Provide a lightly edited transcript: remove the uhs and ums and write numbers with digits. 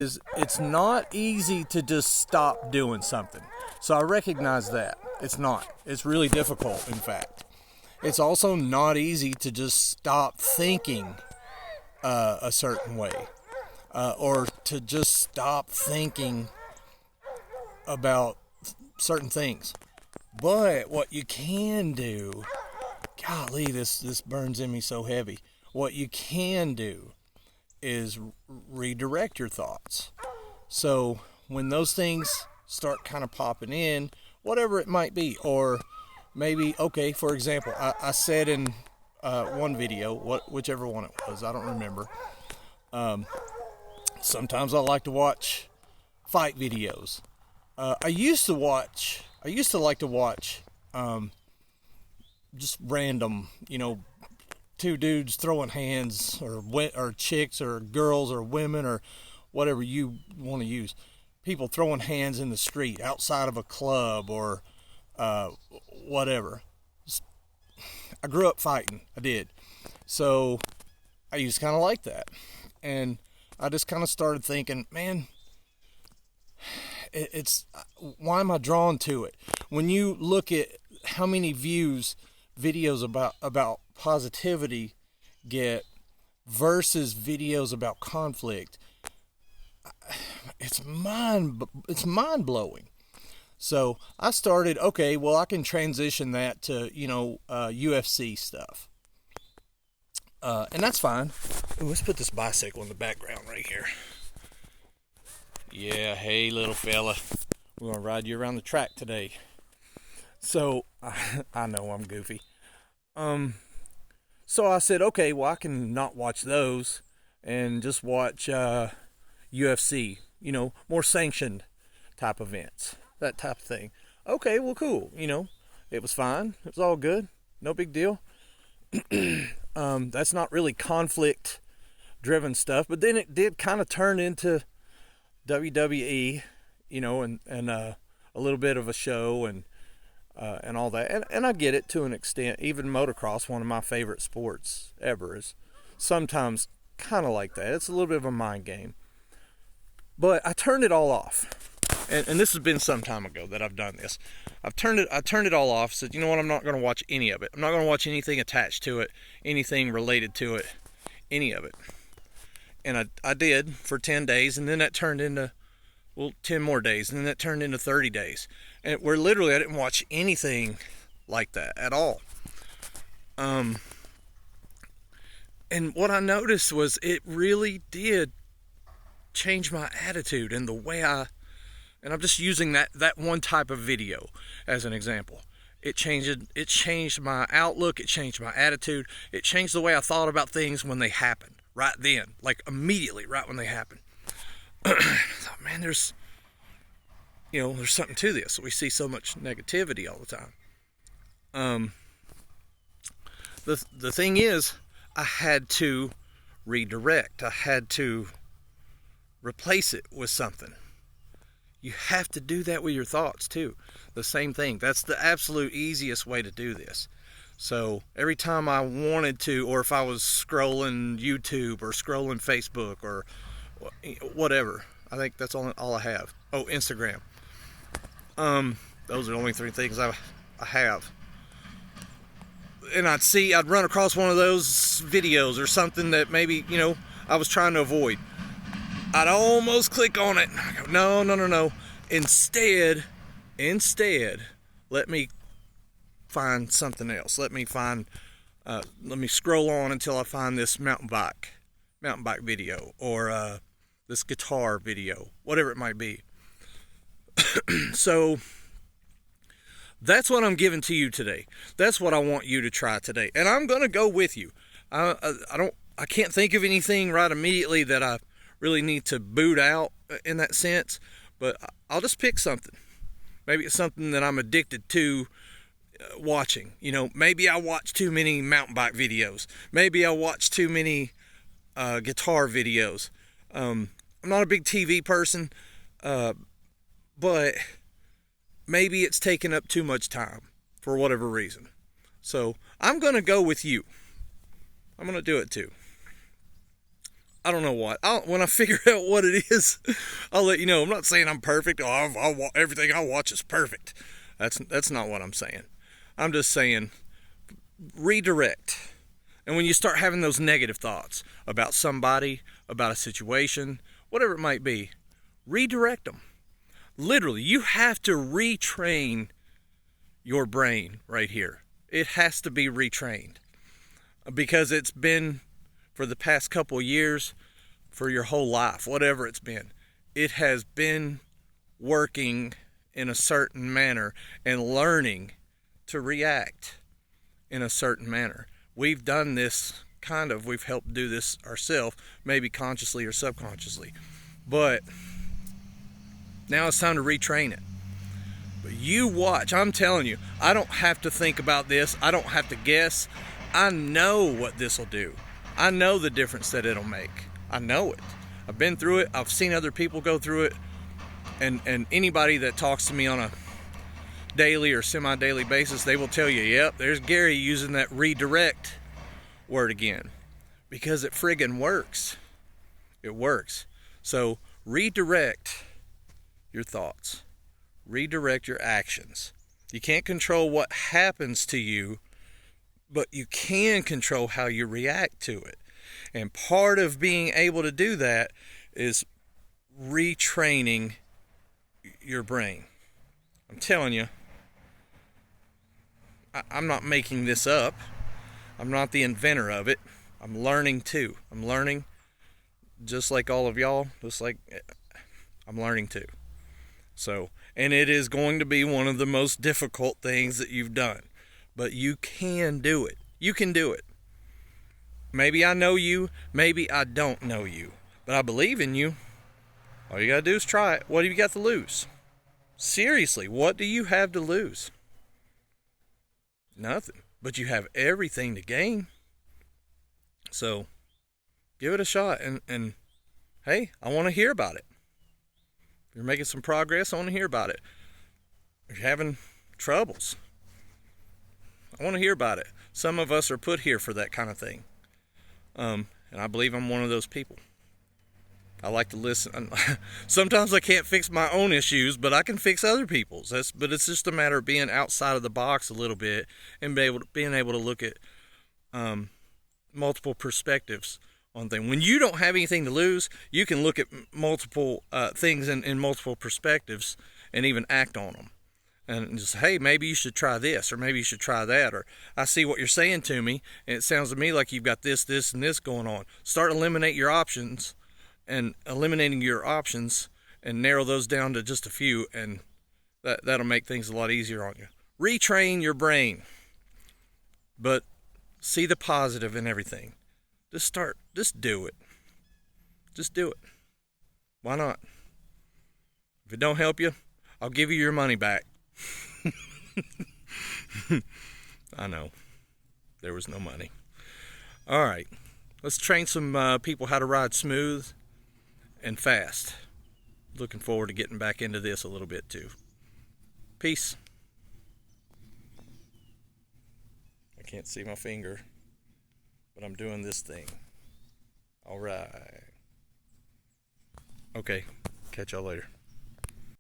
is it's not easy to just stop doing something. So I recognize that. It's not. It's really difficult, in fact. It's also not easy to just stop thinking a certain way, or to just stop thinking about certain things. But what you can do, golly, this burns in me so heavy. What you can do is redirect your thoughts. So when those things start kind of popping in, whatever it might be, or maybe, okay, for example, I said in one video, whichever one it was, I don't remember. Sometimes I like to watch fight videos. I used to like to watch just random, two dudes throwing hands, or chicks or girls or women or whatever you want to use. People throwing hands in the street outside of a club or whatever. I grew up fighting. I did. So I used to kind of like that. And I just kind of started thinking, man, it's why am I drawn to it? When you look at how many views videos about positivity get versus videos about conflict, it's mind blowing. So I started, okay, well, I can transition that to UFC stuff, and that's fine. Ooh, let's put this bicycle in the background right here. Yeah, hey little fella, we're gonna ride you around the track today. So I know I'm goofy. So I said, okay, well, I can not watch those and just watch UFC, more sanctioned type events, that type of thing. Okay, well, cool. It was fine. It was all good. No big deal. That's not really conflict driven stuff, but then it did kind of turn into WWE, and a little bit of a show and all that. And I get it to an extent. Even motocross, one of my favorite sports ever, is sometimes kind of like that. It's a little bit of a mind game. But I turned it all off. And this has been some time ago that I've done this. I turned it all off, said, you know what, I'm not going to watch any of it. I'm not going to watch anything attached to it, anything related to it, any of it. And I did for 10 days, and then that turned into, 10 more days, and then that turned into 30 days. And where literally I didn't watch anything like that at all. And what I noticed was it really did change my attitude and the way and I'm just using that one type of video as an example. It changed my outlook, it changed my attitude, it changed the way I thought about things when they happened, right then, like immediately, right when they happened. I thought, man, there's something to this. We see so much negativity all the time. The thing is, I had to redirect. I had to replace it with something. You have to do that with your thoughts too. The same thing. That's the absolute easiest way to do this. So every time I wanted to, or if I was scrolling YouTube or scrolling Facebook or whatever, I think that's all I have. Oh, Instagram. Those are the only three things I have. And I'd run across one of those videos or something that maybe, I was trying to avoid. I'd almost click on it. I go, no. Instead, let me find something else. Let me scroll on until I find this mountain bike video, or this guitar video, whatever it might be. So that's what I'm giving to you today. That's what I want you to try today, and I'm gonna go with you. I can't think of anything right immediately that I really need to boot out in that sense, but I'll just pick something. Maybe it's something that I'm addicted to watching. Maybe I watch too many mountain bike videos. Maybe I watch too many guitar videos. I'm not a big TV person, but maybe it's taking up too much time for whatever reason. So I'm going to go with you. I'm going to do it too. I don't know what. When I figure out what it is, I'll let you know. I'm not saying I'm perfect. Oh, everything I watch is perfect. That's not what I'm saying. I'm just saying redirect. And when you start having those negative thoughts about somebody, about a situation, whatever it might be, redirect them. Literally, you have to retrain your brain right here. It has to be retrained because it's been for the past couple of years, for your whole life, whatever it's been. It has been working in a certain manner and learning to react in a certain manner. We've done this we've helped do this ourselves, maybe consciously or subconsciously. But now it's time to retrain it. But you watch, I'm telling you, I don't have to think about this. I don't have to guess. I know what this will do. I know the difference that it'll make. I know it. I've been through it. I've seen other people go through it. And anybody that talks to me on a daily or semi-daily basis, they will tell you, yep, there's Gary using that redirect word again. Because it friggin' works. It works. So redirect your thoughts. Redirect your actions. You can't control what happens to you, but you can control how you react to it. And part of being able to do that is retraining your brain. I'm telling you, I'm not making this up. I'm not the inventor of it. I'm learning too. I'm learning just like all of y'all, just like I'm learning too. So, and it is going to be one of the most difficult things that you've done. But you can do it. You can do it. Maybe I know you, maybe I don't know you. But I believe in you. All you gotta do is try it. What have you got to lose? Seriously, what do you have to lose? Nothing. But you have everything to gain. So, give it a shot. And hey, I want to hear about it. If you're making some progress, I want to hear about it. If you're having troubles, I want to hear about it. Some of us are put here for that kind of thing. And I believe I'm one of those people. I like to listen. Sometimes I can't fix my own issues, but I can fix other people's. But it's just a matter of being outside of the box a little bit and being able to look at multiple perspectives on things. When you don't have anything to lose, you can look at multiple things in multiple perspectives and even act on them. And just, hey, maybe you should try this, or maybe you should try that, or I see what you're saying to me, and it sounds to me like you've got this, this, and this going on. Start eliminating your options and narrow those down to just a few, and that'll make things a lot easier on you. Retrain your brain, but see the positive in everything. Just do it. Just do it. Why not? If it don't help you, I'll give you your money back. I know. There was no money. All right. Let's train some people how to ride smooth and fast. Looking forward to getting back into this a little bit too. Peace. I can't see my finger, but I'm doing this thing. All right. Okay. Catch y'all later.